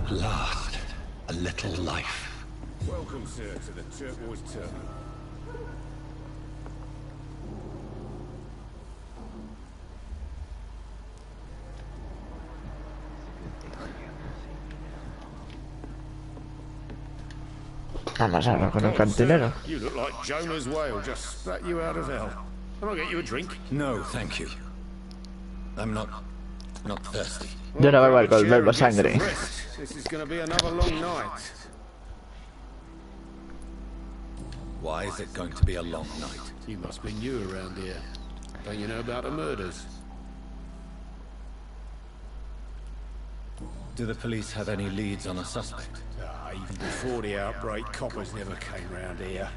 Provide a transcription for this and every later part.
At last, a little life. Welcome, sir, to the Turquoise Terminal. Vamos a hablar con el cantinero. You look like Jonah's whale just spat you out of hell. Can I get you a drink? No, thank you. I'm not thirsty. Yo no bebo alcohol, bebo sangre. This is going to be another long night. Why is it going to be a long night? You must be new around here. Don't you know about the murders? Do the police have any leads on a suspect? Even before the outbreak, coppers never came round here.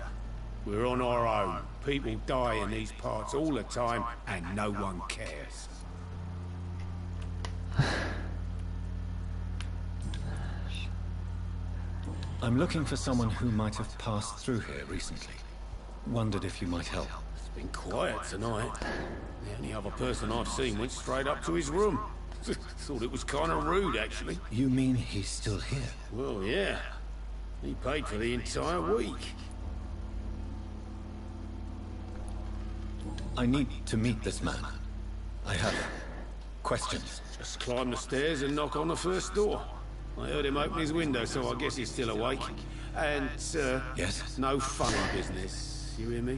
We're on our own. People die in these parts all the time, and no one cares. I'm looking for someone who might have passed through here recently. Wondered if you might help. It's been quiet tonight. The only other person I've seen went straight up to his room. Thought it was kind of rude, actually. You mean he's still here? Well, yeah. He paid for the entire week. I need to meet this man. I have questions. Just climb the stairs and knock on the first door. I heard him open his window, so I guess he's still awake. And, sir, yes? No funny business. You hear me?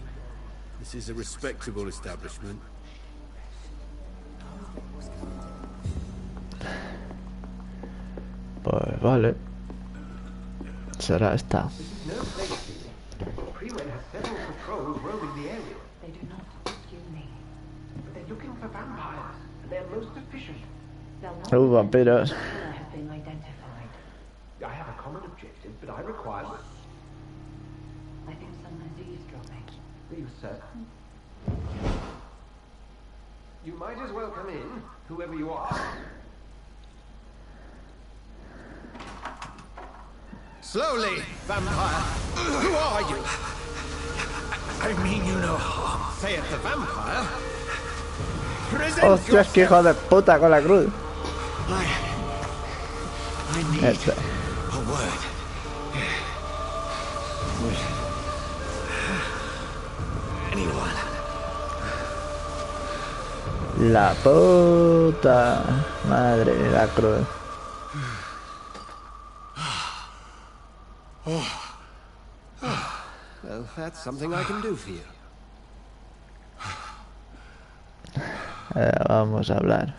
This is a respectable establishment. Pues vale. Será esta. Freeway has several patrols roaming the area. They do not, excuse me. But they're looking for vampires, and they're most efficient. Vampiros. Have been identified. I have a common objective, but I require... I think someone's eavesdropping. Are you certain? You might as well come in, whoever you are. Slowly, vampire. Who are you? I mean you no harm. Say it, the vampire. Hostias, que hijo de puta con la cruz. I need a word. Anyone? La puta madre de la cruz. Well, that's something I can do for you. Vamos a hablar.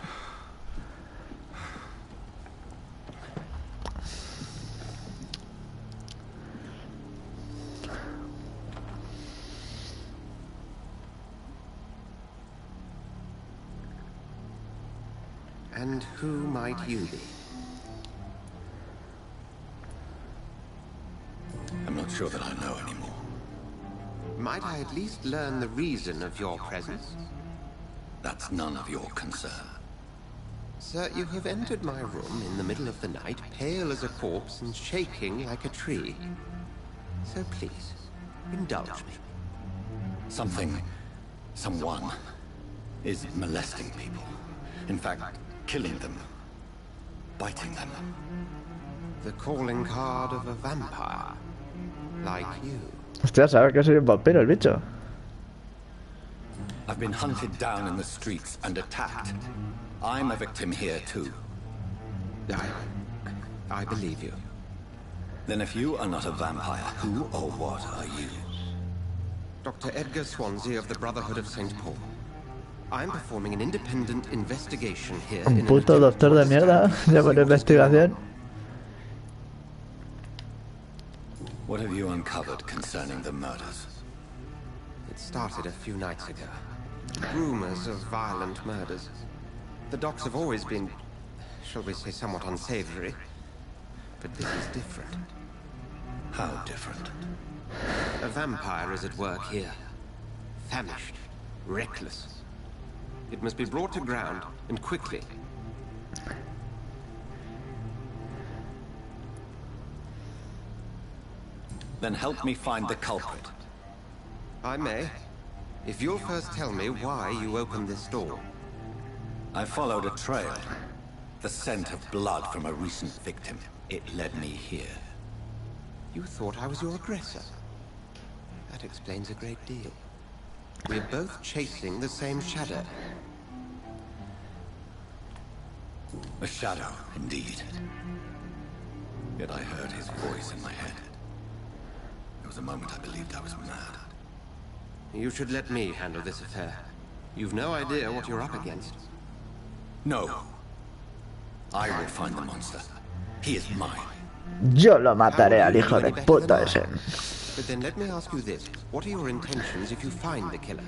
And who might you be? I'm not sure that I know anymore. Might I at least learn the reason of your presence? That's none of your concern. Sir, you have entered my room in the middle of the night, pale as a corpse and shaking like a tree. So please, indulge me. Someone is molesting people. In fact, killing them. Biting them. The calling card of a vampire. Like you. Hostia, sabe que soy un vampiro el bicho. I've been hunted down in the streets and attacked. I'm a victim here too. I believe you. Then if you are not a vampire, who or what are you? Dr. Edgar Swansea of the Brotherhood of St. Paul. I'm performing an independent investigation here. Un puto doctor de mierda de buena investigación. What have you uncovered concerning the murders? It started a few nights ago. Rumors of violent murders. The docs have always been, shall we say, somewhat unsavory. But this is different. How different? A vampire is at work here. Famished. Reckless. It must be brought to ground, and quickly. Then help me find the culprit. I may. If you'll first tell me why you opened this door. I followed a trail. The scent of blood from a recent victim. It led me here. You thought I was your aggressor. That explains a great deal. We're both chasing the same shadow. A shadow, indeed. Yet I heard his voice in my head. There was a moment I believed I was mad. You should let me handle this affair. You've no idea what you're up against. No. I will find the monster. He is mine. Yo lo mataré al hijo de puta ese. But then let me ask you this. What are your intentions if you find the killer?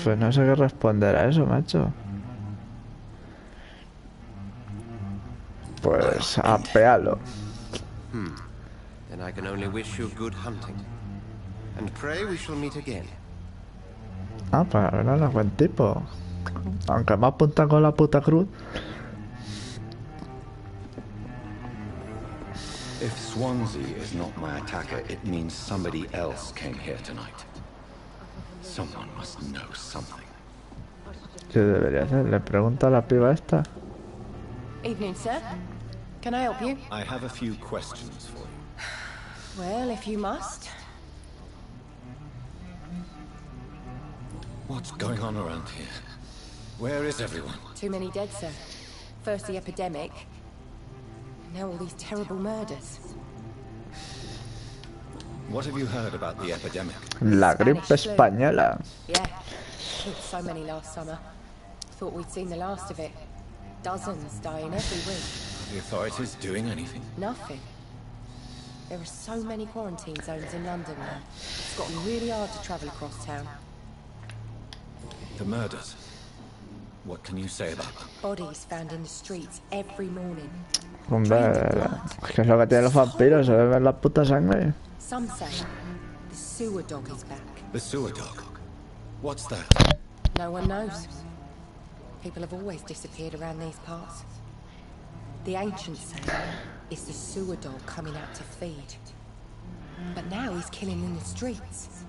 Pues no sé qué responder a eso, macho. Pues apealo. Then I can only wish you good hunting. And pray we shall meet again. Ah, pues no es buen tipo. Aunque me apunta con la puta cruz. If Swansea is not my attacker, it means somebody else came here tonight. Someone must know something. ¿Qué debería hacer? Le pregunto a la piba esta. Evening, sir. Can I help you? I have a few questions for you. Well, if you must. What's going on around here? Where is everyone? Too many dead, sir. First the epidemic. Now all these terrible murders. What have you heard about the epidemic? La gripe Spanish flu. española. Yeah. Killed so many last summer. Thought we'd seen the last of it. Dozens dying every week. Are the authorities doing anything? Nothing. There are so many quarantine zones in London now. It's gotten really hard to travel across town. The murders. What can you say about them? Bodies found in the streets every morning. Hombre, es que es lo que tienen los vampiros, se beben la puta sangre. Some say the sewer dog is back. The sewer dog. What's that? No one knows. People have always disappeared around these parts. The ancients say it's the sewer dog coming out to feed. But now he's killing in the streets.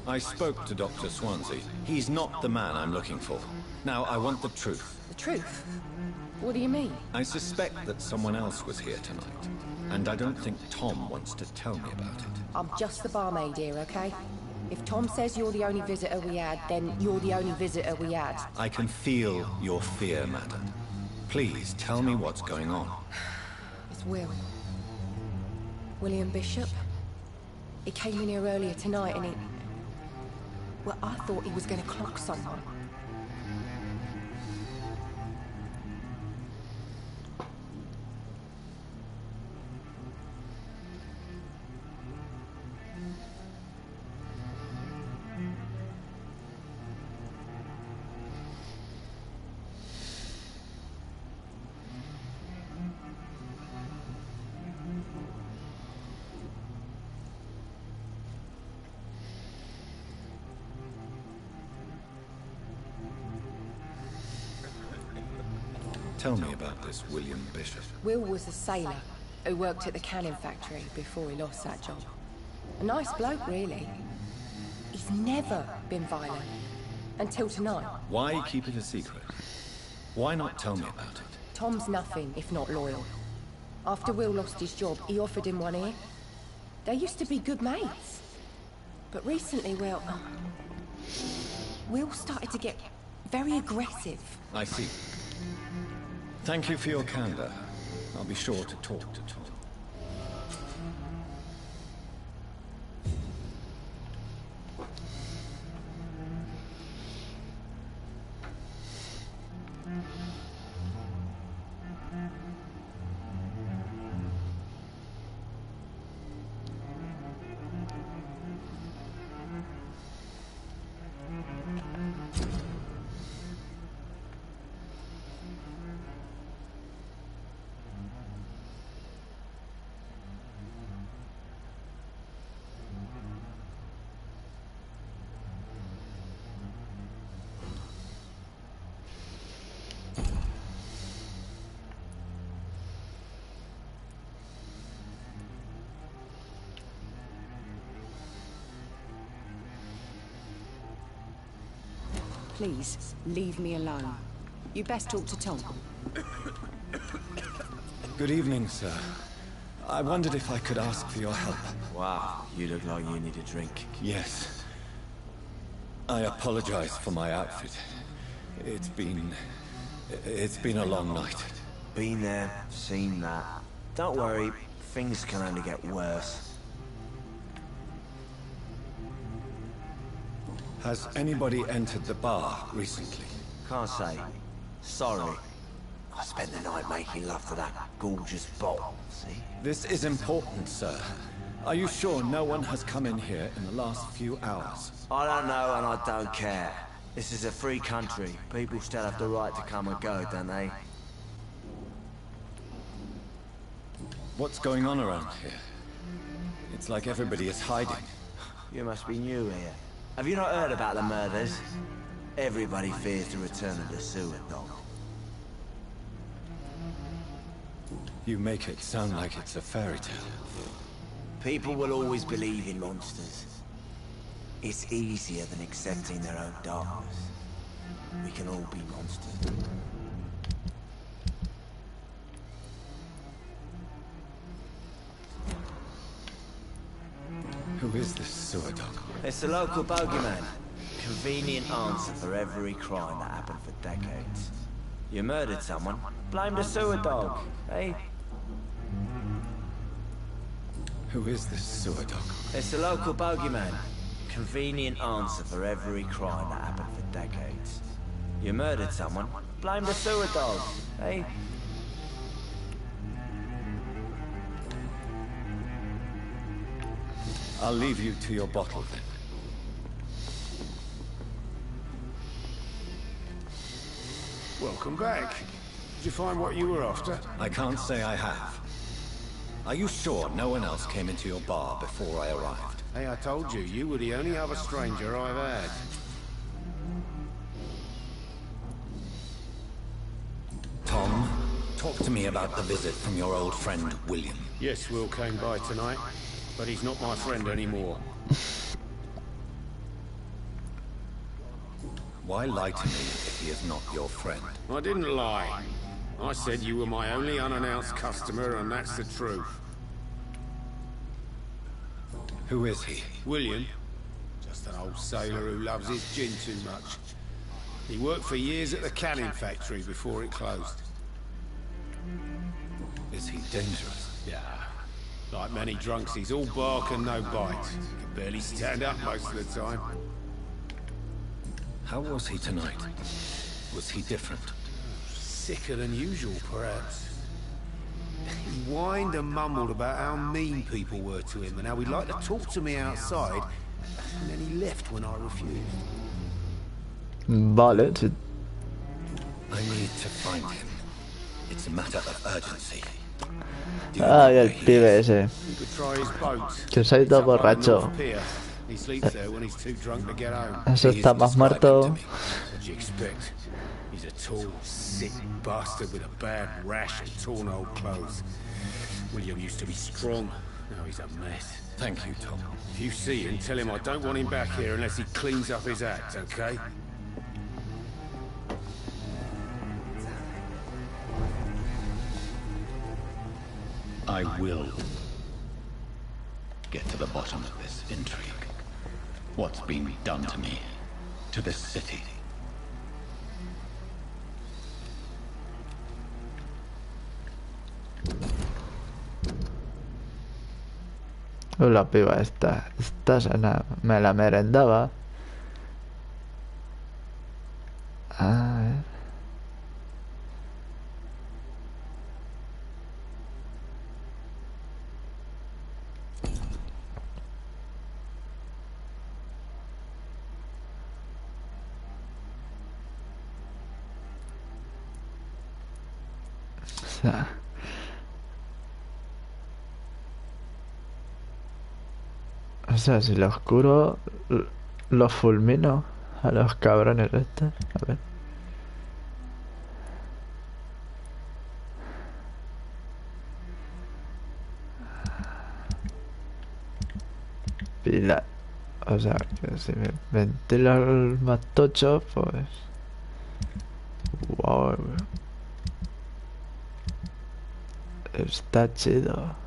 I spoke to Dr. Swansea. He's not the man I'm looking for. Now, I want the truth. The truth? What do you mean? I suspect that someone else was here tonight. And I don't think Tom wants to tell me about it. I'm just the barmaid here, okay? If Tom says you're the only visitor we had, then you're the only visitor we had. I can feel your fear, madam. Please, tell me what's going on. It's Will. William Bishop. He came in here earlier tonight and he... Well, I thought he was going to clock someone. Tell me about this William Bishop. Will was a sailor who worked at the cannon factory before he lost that job. A nice bloke, really. He's never been violent. Until tonight. Why keep it a secret? Why not tell me about it? Tom's nothing if not loyal. After Will lost his job, he offered him one ear. They used to be good mates. But recently, Will started to get very aggressive. I see. Thank you for your candor. I'll be sure to talk to Tom. please, leave me alone. You best talk to Tom. Good evening, sir. I wondered if I could ask for your help. Wow, you look like you need a drink. Yes. I apologize for my outfit. It's been a long night. Been there, seen that. Don't worry, things can only get worse. Has anybody entered the bar recently? Can't say. Sorry. I spent the night making love to that gorgeous bottle, see? This is important, sir. Are you sure no one has come in here in the last few hours? I don't know and I don't care. This is a free country. People still have the right to come and go, don't they? What's going on around here? It's like everybody is hiding. You must be new here. Have you not heard about the murders? Everybody fears the return of the sewer dog. You make it sound like it's a fairy tale. People will always believe in monsters. It's easier than accepting their own darkness. We can all be monsters. Who is this sewer dog? It's the local bogeyman. Convenient answer for every crime that happened for decades. You murdered someone, blame the sewer dog, eh? Who is this sewer dog? It's the local bogeyman. Convenient answer for every crime that happened for decades. You murdered someone, blame the sewer dog, eh? I'll leave you to your bottle then. Welcome back. Did you find what you were after? I can't say I have. Are you sure no one else came into your bar before I arrived? Hey, I told you, you were the only other stranger I've had. Tom, talk to me about the visit from your old friend, William. Yes, Will came by tonight, but he's not my friend anymore. Why lie to me if he is not your friend? I didn't lie. I said you were my only unannounced customer, and that's the truth. Who is he? William. Just an old sailor who loves his gin too much. He worked for years at the canning factory before it closed. Is he dangerous? Yeah. Like many drunks, he's all bark and no bite. He can barely stand up most of the time. How was he tonight? Was he different? Sicker than usual, perhaps. He whined and mumbled about how mean people were to him and how he'd like to talk to me outside, and then he left when I refused. Vale, I need to find him. It's a matter of urgency. Ay, el pibe ese. You could try his boat. Que se ha ido borracho. He sleeps there when he's too drunk to get home. Eso está más muerto. What'd you expect? He's a tall, sick bastard with a bad rash and torn old clothes. William used to be strong. Now he's a mess. Thank you, Tom. If you see him, tell him I don't want him back here unless he cleans up his act, okay? I will get to the bottom of this intrigue. What's been done to me, to this city. La piba esta sana. Me la merendaba. A ver. O sea, si lo oscuro los fulmino a los cabrones estos. A ver. Pila. O sea, que si me ventila el más tocho, pues... Wow. Está chido.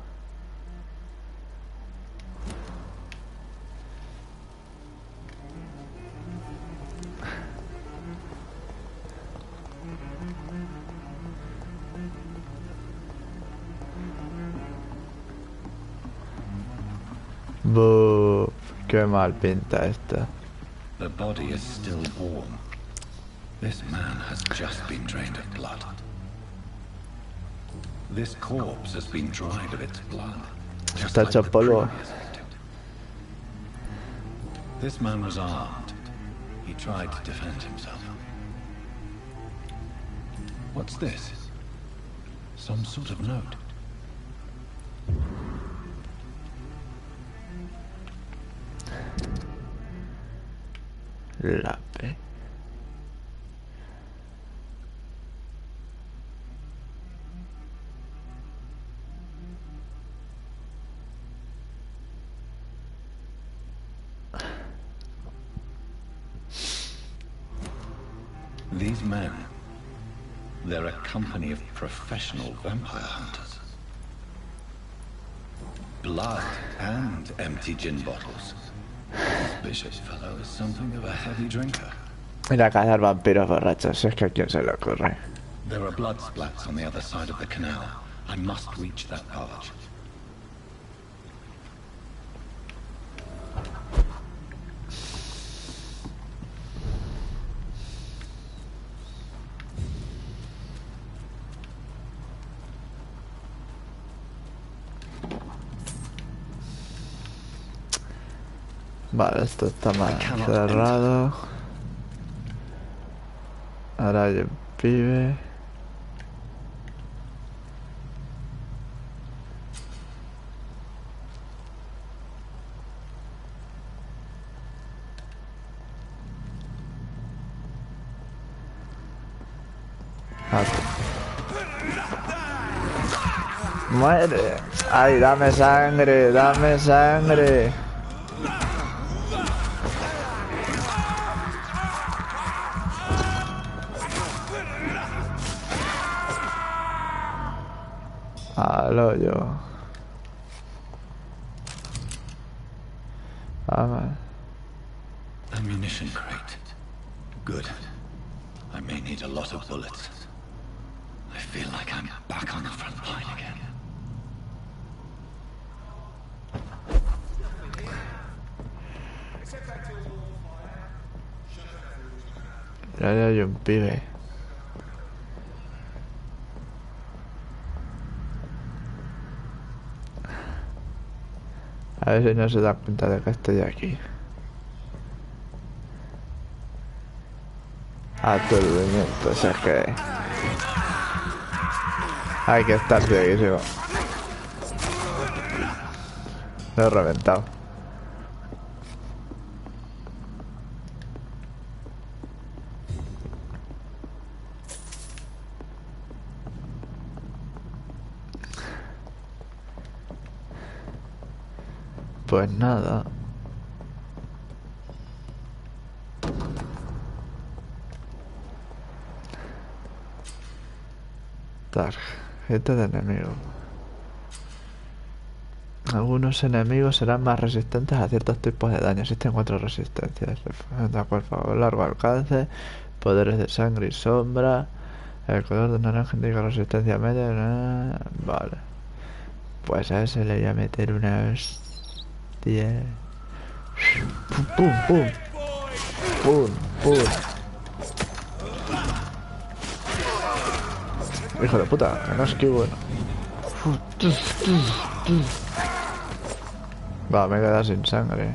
Buh, qué mal pinta esta. The body is still warm. This man has just been drained of blood. This corpse has been dried of its blood. Just Está like hecho the polvo. previous victim. This man was armed. He tried to defend himself. What's this? Some sort of note. Lape. These men, they're a company of professional vampire hunters. Blood and empty gin bottles. This bishop fellow is something of a heavy drinker. Ir a cazar vampiros borrachos, si es que a quién se le ocurre. There are blood splats on the other side of the canal. I must reach that barge. Vale, esto está mal cerrado. Ahora hay un pibe. ¡Muere! ¡Ay, dame sangre! ¡Dame sangre! Al hoyo. Vamos. Ammunition crate. Good. I may need a lot of bullets. I feel like I'm back on the front line again. Ya hay un pibe. A ver si no se da cuenta de que estoy aquí. Aturdimiento, o sea que... Hay que estar cieguísimo. Lo he reventado. Pues nada. Tarjeta de enemigo. Algunos enemigos serán más resistentes a ciertos tipos de daño. Existen 4 resistencias. De acuerdo, largo alcance, poderes de sangre y sombra. El color de naranja indica resistencia media. Vale. Pues a ese le voy a meter unas 10. Pum, pum. Pum, pum. Hijo de puta, que no esquivo. Va, me he quedado sin sangre.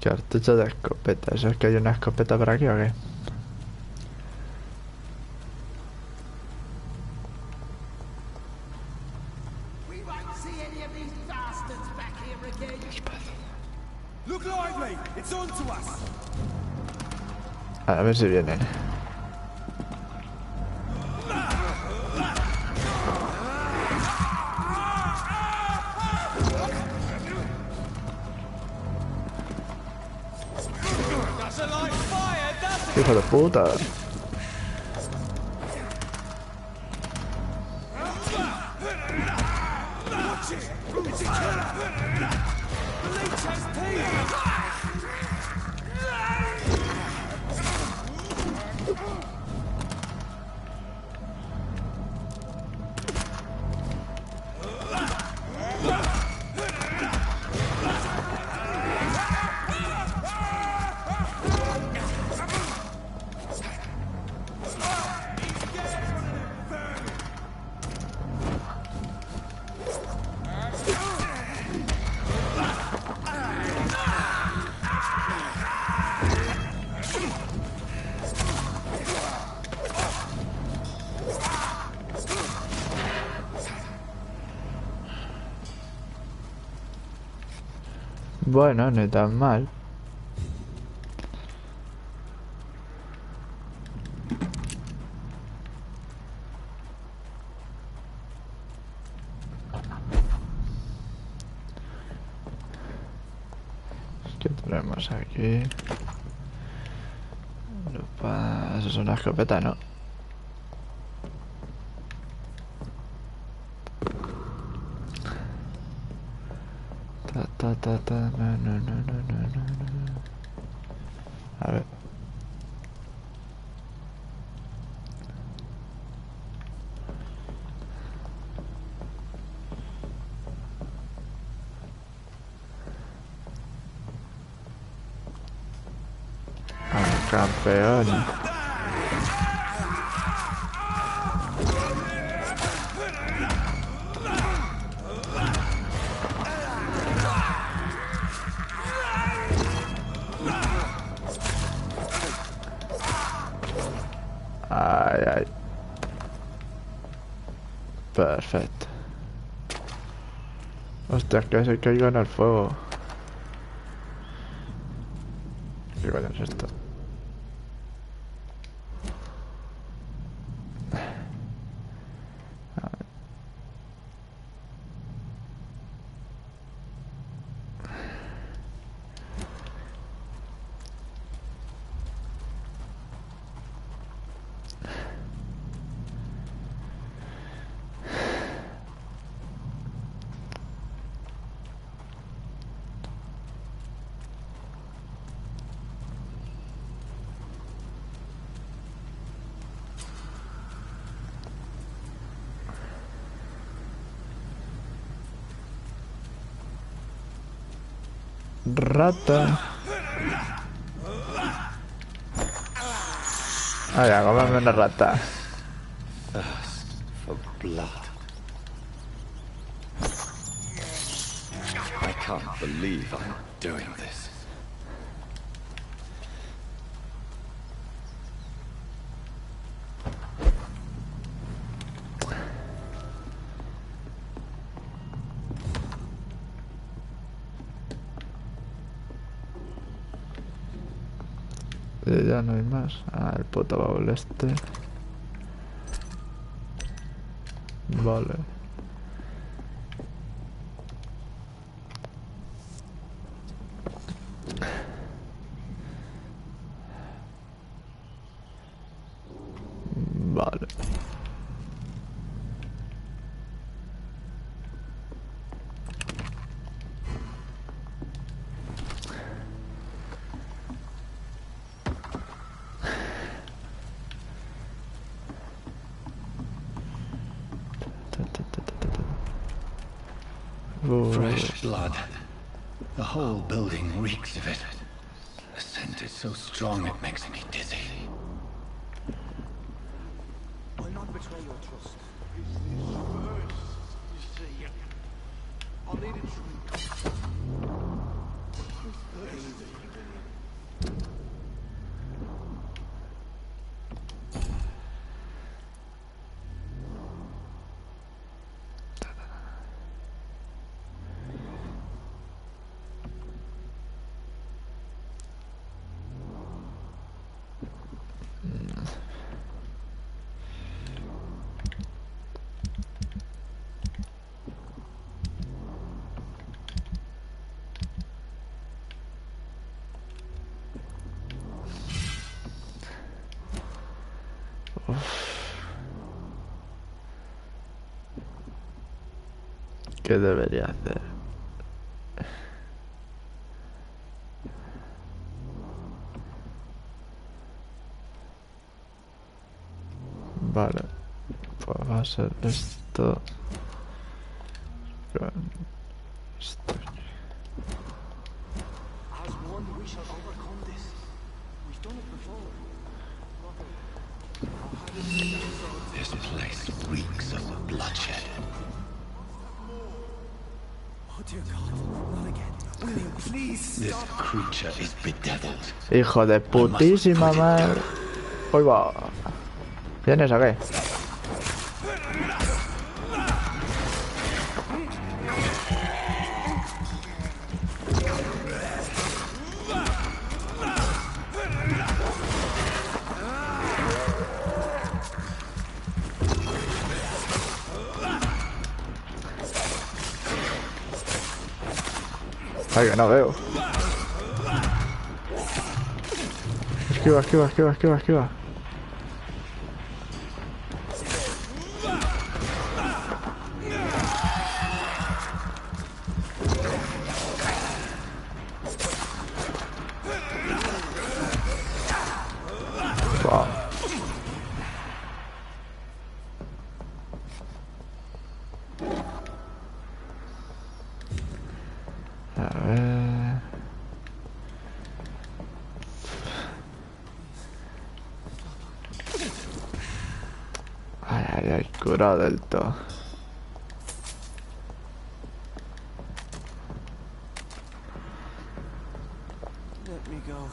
Cartucho de escopeta. ¿Eso es que hay una escopeta por aquí o qué? A ver si vienen. Hijo de puta. Bueno, no tan mal. ¿Qué tenemos aquí? Eso es una escopeta, ¿no? No. A ver. Campeón. Ay. Perfecto. Hostia, que se caiga en el fuego. ¿Qué coño es esto? Rata. Ah, ya, cómeme una rata. Thirst for blood. I can't believe I'm doing this. Ya no hay más. Ah, el puto baúl este. Vale. Vale. Fresh blood. The whole building reeks of it. The scent is so strong it makes me dizzy. I'll not betray your trust. I'll need it. ¿Qué debería hacer? Vale, pues va a ser esto. Con esto. This place reeks of bloodshed. Oh dear God, not again. William, please This stop. creature is bedeviled. Hijo de putísima madre. Hoy va. ¿Vienes a qué? Ay, que no veo. Esquiva, esquiva, esquiva, esquiva, esquiva. Wow. A ver. Ay, ay, ay, curado del todo. Let me go.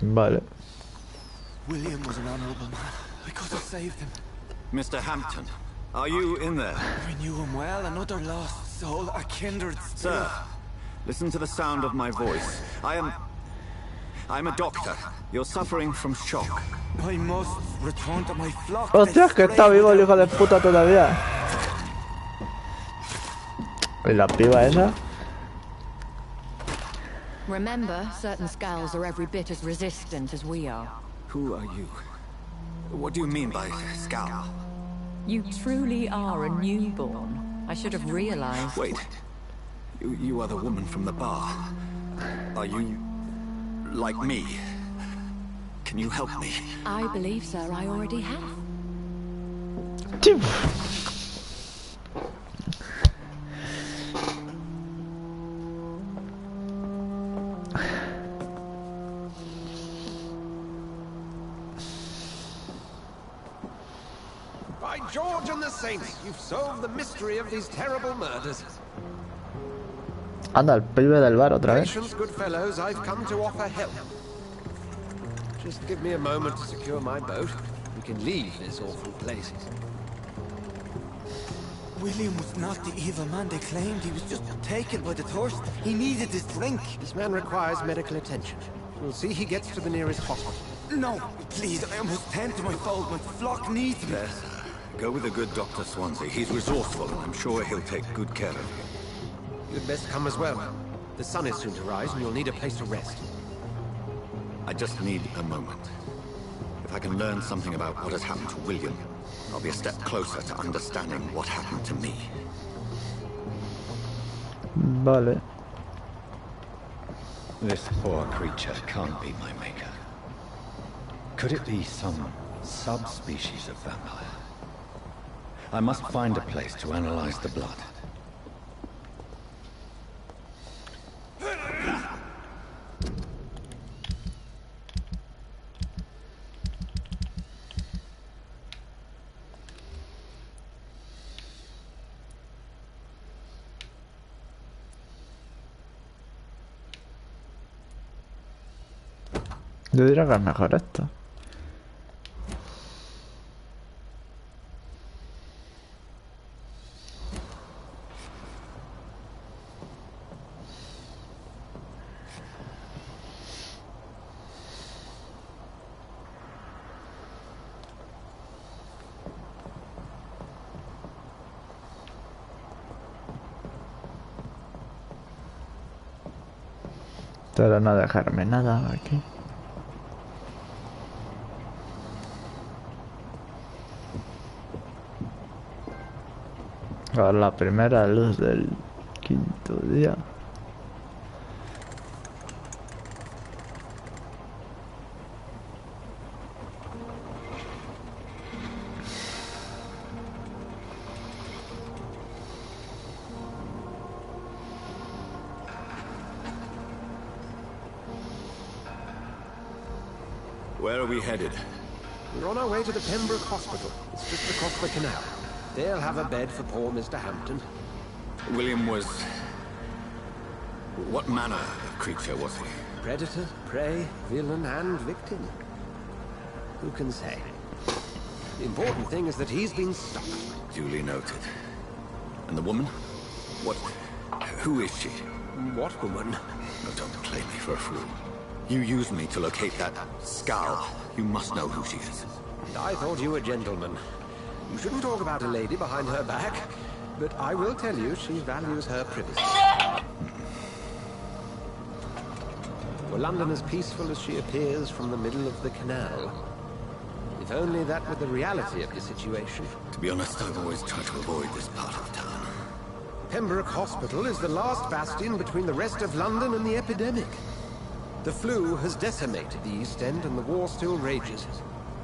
Vale. William was an honorable man. I could have saved him. Mr. Hampton, are you in there? I knew him well, another lost soul, a kindred spirit. Sir, listen to the sound of my voice. I'm a doctor. You're suffering from shock. I must return to my flock. Hostias, que está vivo el hijo de puta todavía. ¿Y la piba esa? Remember, certain skulls are every bit as resistant as we are. Who are you? What do you mean by scowl? You truly are a newborn. I should have realized. Wait. You are the woman from the bar. Are you like me? Can you help me? I believe, sir, I already have. By George and the Saints, you've solved the mystery of these terrible murders. Anda, el pibe del bar otra vez. Patience, good fellows, I've come to offer help. Just give me a moment to secure my boat. We can leave this awful place. William was not the evil man they claimed. He was just taken by the thirst. He needed this drink. This man requires medical attention. We'll see he gets to the nearest hospital. No, please, I must tend to my fold. My flock needs me. Yes. Go with the good Dr. Swansea. He's resourceful, and I'm sure he'll take good care of you. You'd best come as well. The sun is soon to rise, and you'll need a place to rest. I just need a moment. If I can learn something about what has happened to William, I'll be a step closer to understanding what happened to me. Vale. This poor creature can't be my maker. Could it be some subspecies of vampire? I must find a place to analyze the blood. Yo diría que es mejor esto. Pero no dejarme nada aquí. A la primera luz del quinto día. Where are we headed? We're on our way to the Pembroke Hospital. It's just across the canal. They'll have a bed for poor Mr. Hampton. William was... What manner of creature was he? Predator, prey, villain, and victim. Who can say? The important thing is that he's been stuck. Duly noted. And the woman? What... Who is she? What woman? No, don't play me for a fool. You used me to locate that skull. You must know who she is. I thought you a gentleman. You shouldn't talk about a lady behind her back, but I will tell you she values her privacy. Were London as peaceful as she appears from the middle of the canal? If only that were the reality of the situation. To be honest, I've always tried to avoid this part of town. Pembroke Hospital is the last bastion between the rest of London and the epidemic. The flu has decimated the East End and the war still rages.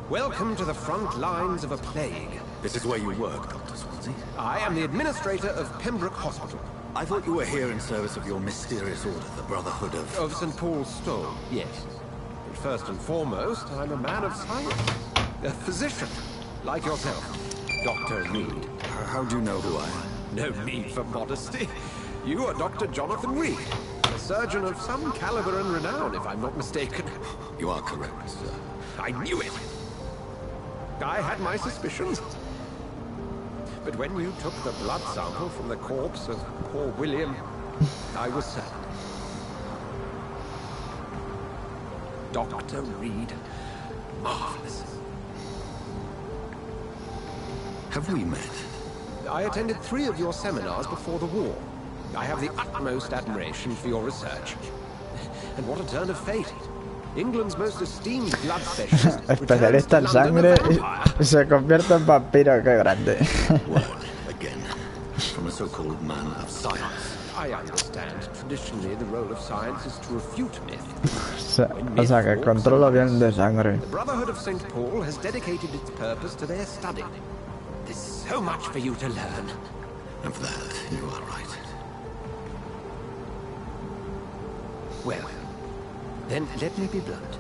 Welcome to the front lines of a plague. This is where you work, Dr. Swansea? I am the administrator of Pembroke Hospital. I thought you were here in service of your mysterious order, the Brotherhood of... Of St. Paul's Stone, yes. But first and foremost, I'm a man of science. A physician, like yourself. Dr. Reed. How do you know who I am? No need for modesty. You are Dr. Jonathan Reed. A surgeon of some caliber and renown, if I'm not mistaken. You are correct, sir. I knew it! I had my suspicions. But when you took the blood sample from the corpse of poor William, I was certain. Dr. Reed. Marvelous. Have we met? I attended 3 of your seminars before the war. I have the utmost admiration for your research. And what a turn of fate. England's most esteemed blood specialist Especialista en sangre y se convierte en vampiro, qué grande. Again, from a so-called man of science. I understand. Traditionally, the role of science is to refute myth. O sea, que controlo bien de sangre. The Brotherhood of St. Paul has dedicated its purpose to their study. There's so much for you to learn. Of that, you are right. Well, then let me be blunt.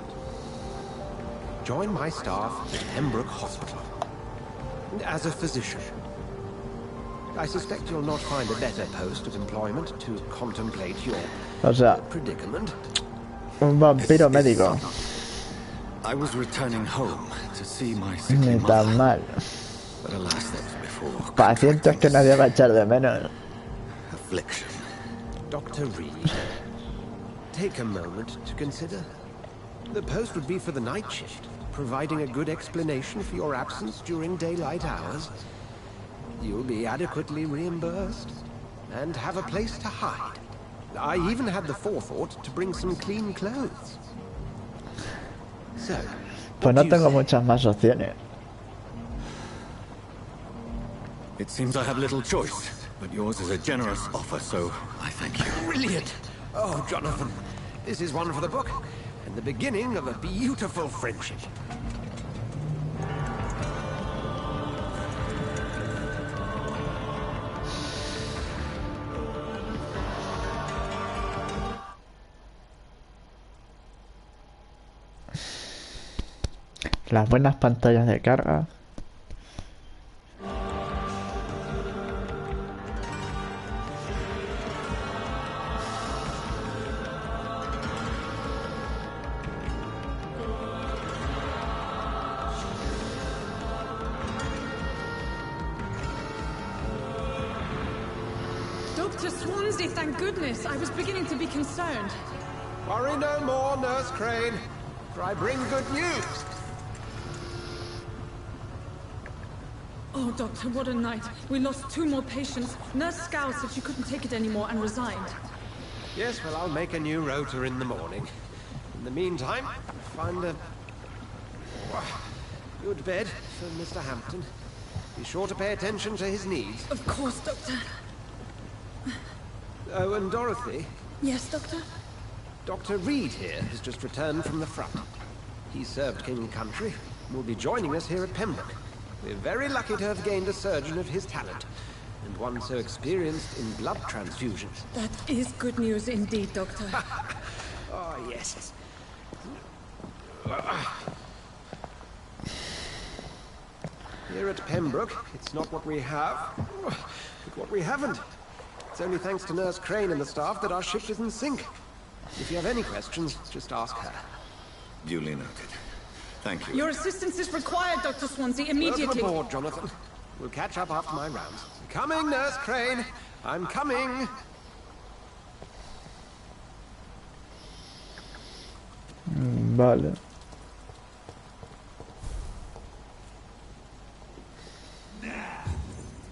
Join my staff at Pembroke Hospital. As a physician. I suspect you'll not find a better post of employment to contemplate your predicament. Un vampiro médico. I was returning home to see my sickly Ni tan mal. But alas, that was before. Pacientes que nadie va a echar de menos. Affliction. Dr. Reed, take a moment to consider. The post would be for the night shift, providing a good explanation for your absence during daylight hours. You'll be adequately reimbursed, and have a place to hide. I even had the forethought to bring some clean clothes. So, pues no tengo muchas más opciones. It seems I have little choice, but yours is a generous offer, so I thank you. Brilliant! Oh, Jonathan, this is one for the book, and the beginning of a beautiful friendship. Las buenas pantallas de carga. Dr. Swansea, thank goodness. I was beginning to be concerned. Worry no more, Nurse Crane, for I bring good news. Oh, Doctor, what a night. We lost 2 more patients. Nurse Scow said she couldn't take it anymore and resigned. Yes, well, I'll make a new rota in the morning. In the meantime, find a good bed for Mr. Hampton. Be sure to pay attention to his needs. Of course, Doctor. Oh, and Dorothy? Yes, Doctor? Dr. Reed here has just returned from the front. He served King and Country and will be joining us here at Pembroke. We're very lucky to have gained a surgeon of his talent, and one so experienced in blood transfusions. That is good news indeed, Doctor. Oh, yes. Here at Pembroke, it's not what we have, but what we haven't. It's only thanks to Nurse Crane and the staff that our ship isn't sink. If you have any questions, just ask her. Duly noted. Thank you. Your assistance is required, Dr. Swansea, immediately. Welcome aboard, Jonathan. We'll catch up after my rounds. Coming, Nurse Crane. I'm coming. Vale.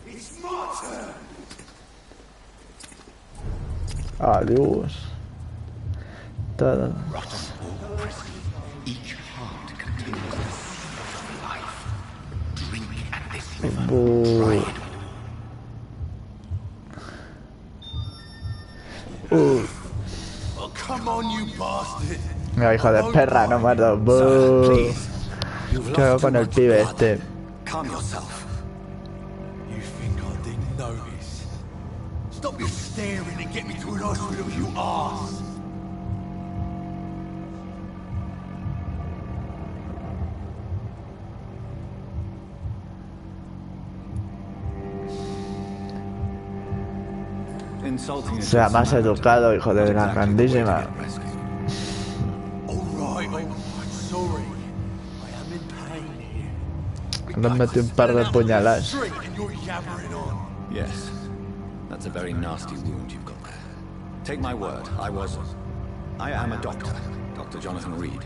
It's my turn. Adiós. Todo. Rotten or prison, each heart contains the seed of life. Drink at this river, dry it. Oh, come on, you bastard. Mira, hijo de perra, no muerdo. ¿Qué hago con el pibe este? Calm yourself. You think I didn't notice? Stop your staring and get me to an hospital, you arse! Sea más educado, hijo de la grandísima. Le metí un par de puñaladas. Yes, that's a very nasty wound you've got there. Take my word, I am a doctor, Dr. Jonathan Reed.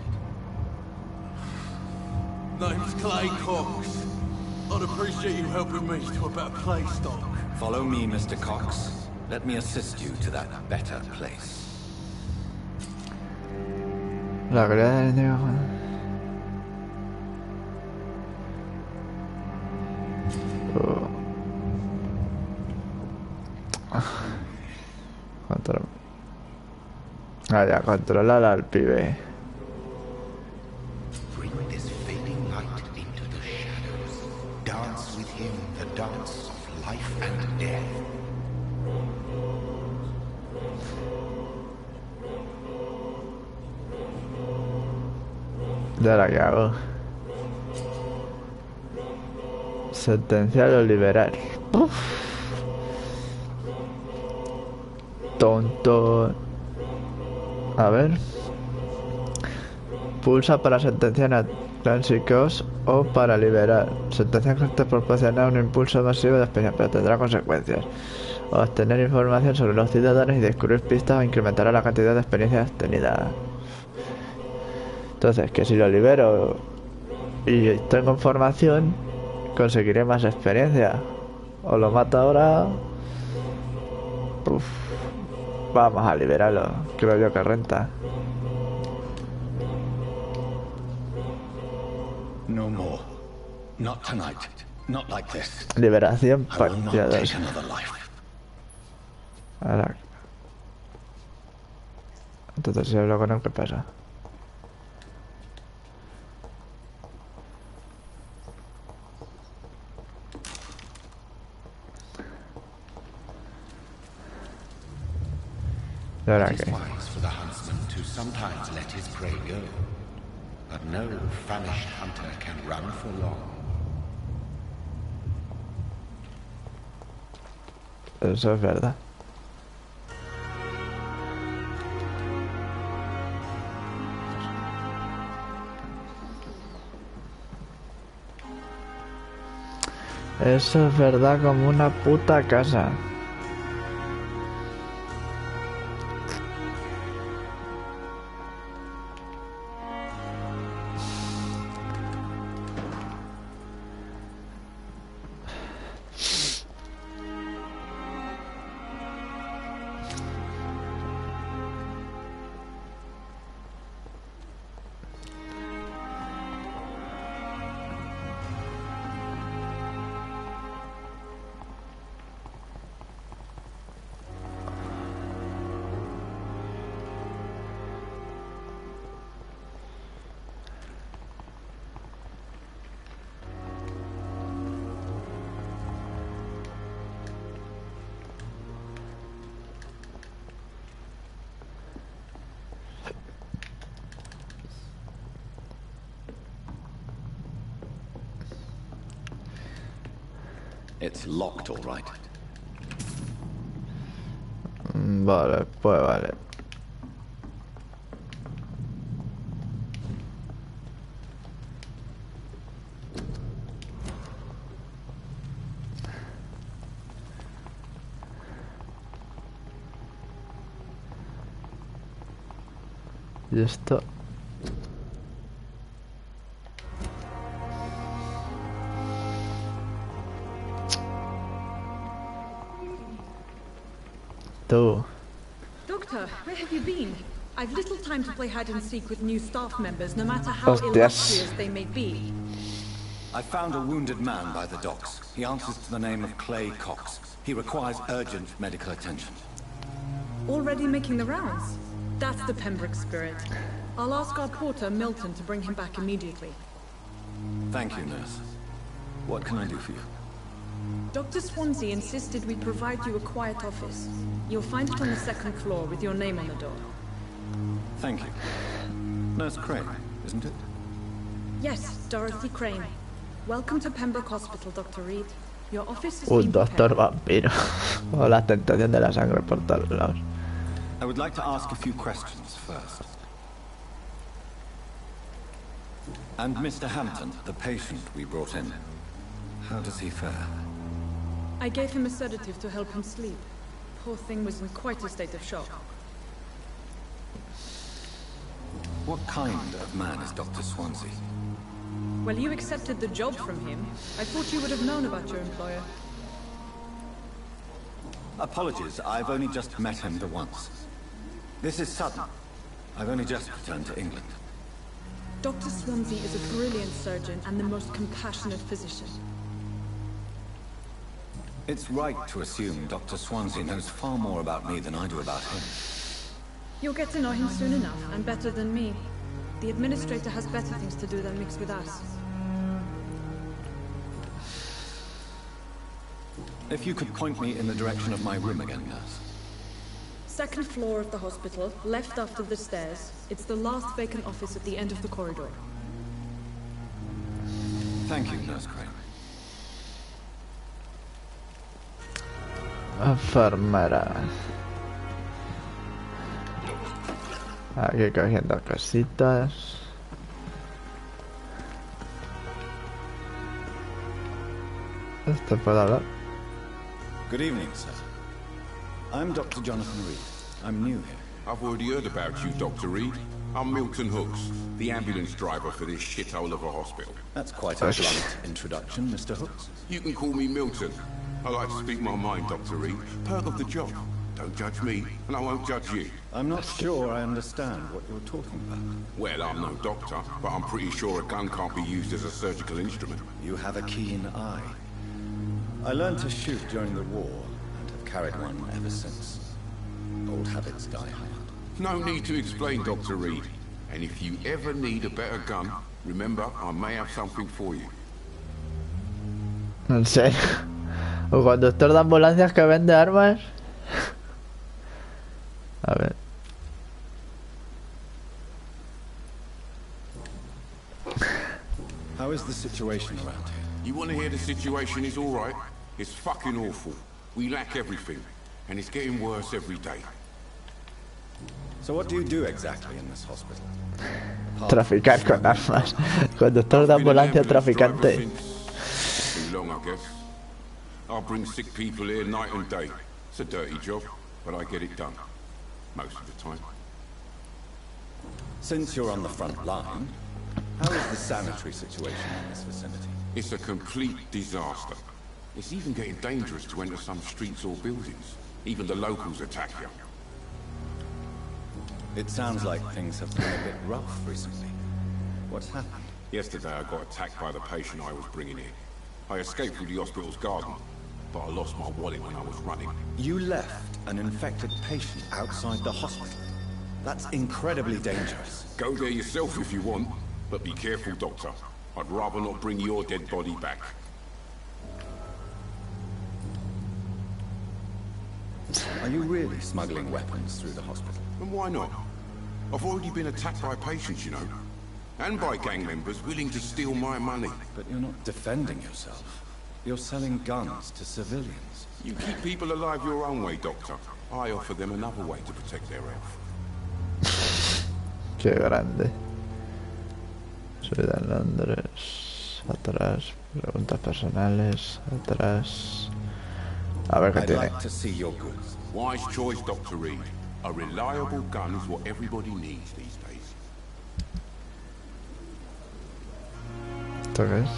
Name's Clay Cox. I'd appreciate you helping me to a better place, Doc. Follow me, Mr. Cox. Let me assist you to that better place. La verdad es ya, controlar al pibe. Bring this fading light into the shadows. Dance with him the dance of life and death. Ya la que hago. Sentenciar o liberar. Uf. Tonto. A ver. Pulsa para sentenciar a clásicos o para liberar. Sentenciar que te proporciona un impulso masivo de experiencia, pero tendrá consecuencias. Obtener información sobre los ciudadanos y descubrir pistas incrementará la cantidad de experiencias obtenidas. Entonces, que si lo libero y tengo información, conseguiré más experiencia. O lo mato ahora. Uf. Vamos a liberarlo. Creo yo que renta. No more. Not tonight. Not like this. Liberación I will not parcial. take another life. Ahora. Entonces, si hablo con él, ¿qué pasa? It is wise for the huntsman to sometimes let his prey go, but no famished hunter can run for long. Eso es verdad. Eso es verdad como una puta casa. It's locked, all right. Vale, pues vale. Y esto. Tú. Doctor, where have you been? I've little time to play hide and seek with new staff members, no matter how Hostias. illustrious they may be. I found a wounded man by the docks. He answers to the name of Clay Cox. He requires urgent medical attention. Already making the rounds? That's the Pembroke spirit. I'll ask our porter, Milton, to bring him back immediately. Thank you, nurse. What can I do for you? Dr. Swansea insisted we provide you a quiet office. You'll find it on the second floor with your name on the door. Thank you. Nurse Crane, isn't it? Yes, Dorothy Crane. Welcome to Pembroke Hospital, Dr. Reed. Your office is Un doctor vampiro. O la tentación de la sangre por todos lados. I would like to ask a few questions first. And Mr. Hampton, the patient we brought in, how does he fare? I gave him a sedative to help him sleep. Poor thing was in quite a state of shock. What kind of man is Dr. Swansea? Well, you accepted the job from him. I thought you would have known about your employer. Apologies, I've only just met him the once. This is sudden. I've only just returned to England. Dr. Swansea is a brilliant surgeon and the most compassionate physician. It's right to assume Dr. Swansea knows far more about me than I do about him. You'll get to know him soon enough, and better than me. The administrator has better things to do than mix with us. If you could point me in the direction of my room again, nurse. Second floor of the hospital, left after the stairs. It's the last vacant office at the end of the corridor. Thank you, Nurse Crane. Enfermera. Aquí cogiendo cositas. ¿Esto puedo hablar? Good evening, sir. I'm Dr. Jonathan Reed. I'm new here. I've already heard about you, Dr. Reed. I'm Milton Hooks, the ambulance driver for this shithole of a hospital. That's quite a blunt introduction, Mr. Hooks. You can call me Milton. I like to speak my mind, Dr. Reed. Perk of the job. Don't judge me, and I won't judge you. I'm not sure I understand what you're talking about. Well, I'm no doctor, but I'm pretty sure a gun can't be used as a surgical instrument. You have a keen eye. I learned to shoot during the war, and have carried one ever since. Old habits die hard. No need to explain, Dr. Reed. And if you ever need a better gun, remember, I may have something for you. ¿En serio? ¿Un conductor de ambulancias que vende armas? A ver. How is the situation around here? You want to hear the situation is all right? It's fucking awful. We lack everything, and it's getting worse every day. So what do you do exactly in this hospital? Traficar con armas. Conductor de ambulancia traficante. Too long, I guess. I bring sick people here night and day. It's a dirty job, but I get it done. Most of the time. Since you're on the front line, how is the sanitary situation in this vicinity? It's a complete disaster. It's even getting dangerous to enter some streets or buildings. Even the locals attack you. It sounds like things have been a bit rough recently. What's happened? Yesterday I got attacked by the patient I was bringing in. I escaped through the hospital's garden, but I lost my wallet when I was running. You left an infected patient outside the hospital? That's incredibly dangerous. Go there yourself if you want, but be careful, Doctor. I'd rather not bring your dead body back. Are you really smuggling weapons through the hospital? And why not? I've already been attacked by patients, you know. And by gang members willing to steal my money. But you're not defending yourself. You're selling guns to civilians. You keep people alive your own way, Doctor. I offer them another way to protect their health. Qué grande. Subida en Londres. Atrás. Preguntas personales. Atrás. A ver qué tiene. I'd like to see your goods. Wise choice, Dr. Reed. A reliable gun is what everybody needs these days. ¿Esto qué es?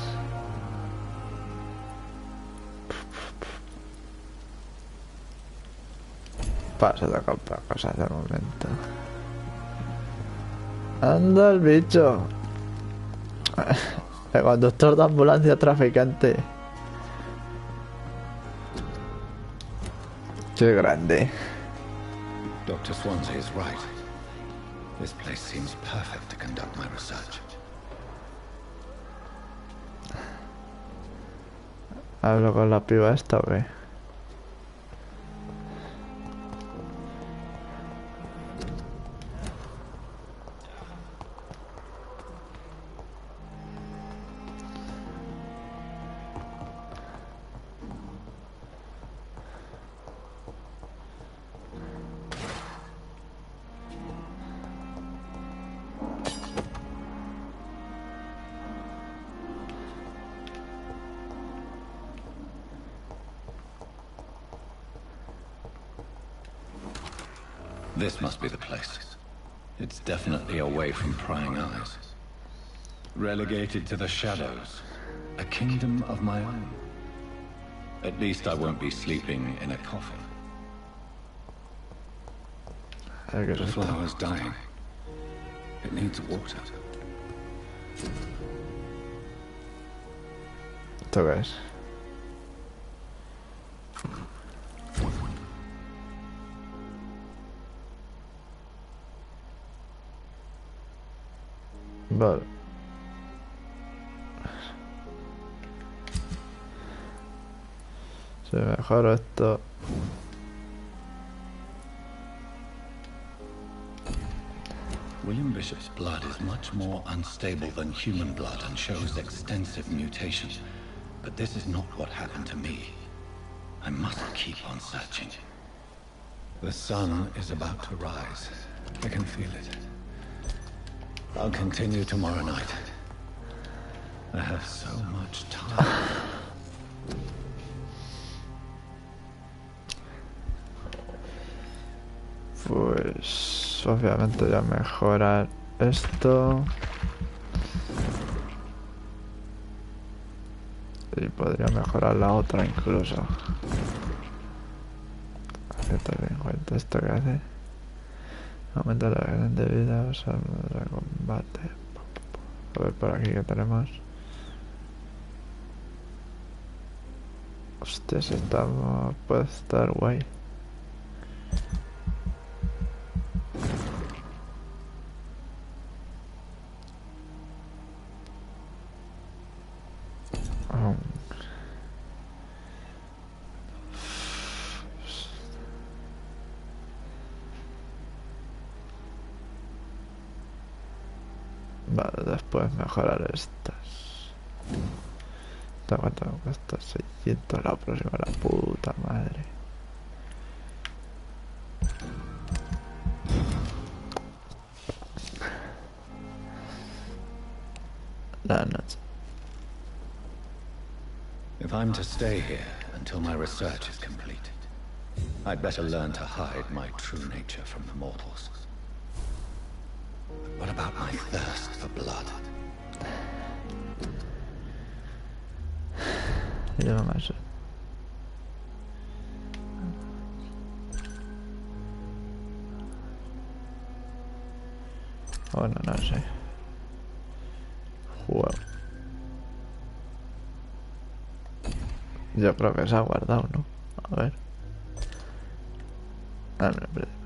Paso de comprar cosas de momento. Anda el bicho. El conductor de ambulancia traficante. Qué grande. Dr. Swansea is right. This place seems perfect to conduct my research. ¿Hablo con la piba esta o qué? This must be the place. It's definitely away from prying eyes. Relegated to the shadows. A kingdom of my own. At least I won't be sleeping in a coffin. The flower's dying. It needs water. ¿Esto qué es? Vale. Si mejoro esto. William Bishop's blood is much more unstable than human blood and shows extensive mutation. But this is not what happened to me. I must keep on searching. The sun is about to rise. I can feel it. I'll continue tomorrow night. I have so much time. Pues obviamente voy a mejorar esto. Y podría mejorar la otra incluso. 150, ¿esto qué hace? Aumenta la gran de vida, usar de combate. A ver por aquí que tenemos. Hostia, si está, puede estar guay. Vale, después mejorar estas. ¿Cuánto me cuesta? 600 la próxima, la puta madre. La noche. If I'm to stay here until my research is completed, I'd better learn to hide my true nature from the mortals. But what about my thirst for blood? Lleva más. Bueno, no sé. Juego. Yo creo que se ha guardado, ¿no? A ver. Ah, no, espérate.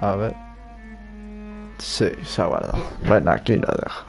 A ver. Sí, se ha guardado. Bueno, aquí lo dejo.